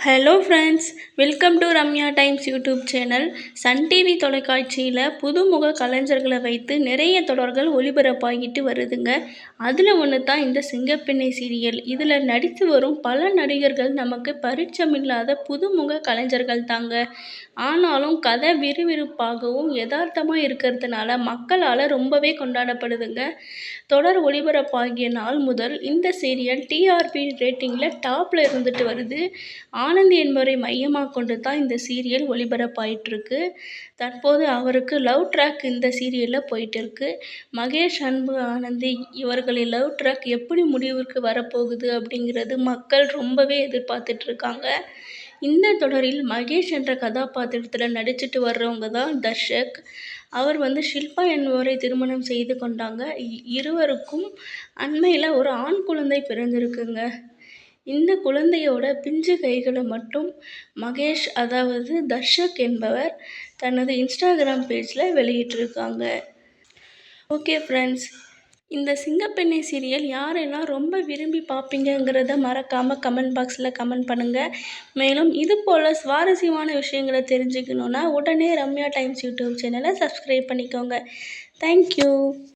Hello friends, welcome to Ramya Times YouTube channel. Sun TV தொலைக்காட்சியில் புதுமுக கலைஞர்களை வைத்து நிறைய தொடர்கள் ஒளிபரப்பாகிட்டு வருதுங்க. அதில் ஒன்று தான் இந்த சிங்கப்பெண்ணை சீரியல். இதில் நடித்து வரும் பல நடிகர்கள் நமக்கு பரிச்சயமில்லாத புதுமுக கலைஞர்கள் தாங்க. ஆனாலும் கதை விறுவிறுப்பாகவும் யதார்த்தமாக இருக்கிறதுனால மக்களால் ரொம்பவே கொண்டாடப்படுதுங்க. தொடர் ஒளிபரப்பாகிய நாள் முதல் இந்த சீரியல் டிஆர்பி ரேட்டிங்கில் டாப்பில் இருந்துட்டு வருது. ஆனந்தி என்பவரை மையமாக கொண்டு தான் இந்த சீரியல் ஒளிபரப்பாயிட்டிருக்கு. தற்போது அவருக்கு லவ் ட்ராக் இந்த சீரியலில் போயிட்டு இருக்கு. மகேஷ், அன்பு, ஆனந்தி இவர்களின் லவ் ட்ராக் எப்படி முடிவுக்கு வரப்போகுது அப்படிங்கிறது மக்கள் ரொம்பவே எதிர்பார்த்துட்டு இருக்காங்க. இந்த தொடரில் மகேஷ் என்ற கதாபாத்திரத்தில் நடிச்சிட்டு வர்றவங்க தான் தர்ஷக். அவர் ஷில்பா என்பவரை திருமணம் செய்து கொண்டாங்க. இருவருக்கும் அண்மையில் ஒரு ஆண் குழந்தை பிறந்திருக்குங்க. இந்த குழந்தையோட பிஞ்சு கைகளை மட்டும் மகேஷ், அதாவது தர்ஷக் என்பவர் தனது இன்ஸ்டாகிராம் பேஜில் வெளியிட்டிருக்காங்க. ஓகே ஃப்ரெண்ட்ஸ், இந்த சிங்கப்பெண்ணை சீரியல் யாரெல்லாம் ரொம்ப விரும்பி பார்ப்பீங்கங்கிறத மறக்காமல் கமெண்ட் பாக்ஸில் கமெண்ட் பண்ணுங்கள். மேலும் இது போல் சுவாரஸ்யமான விஷயங்களை தெரிஞ்சுக்கணுன்னா உடனே ரம்யா டைம்ஸ் யூடியூப் சேனலை சப்ஸ்கிரைப் பண்ணிக்கோங்க. தேங்க்யூ.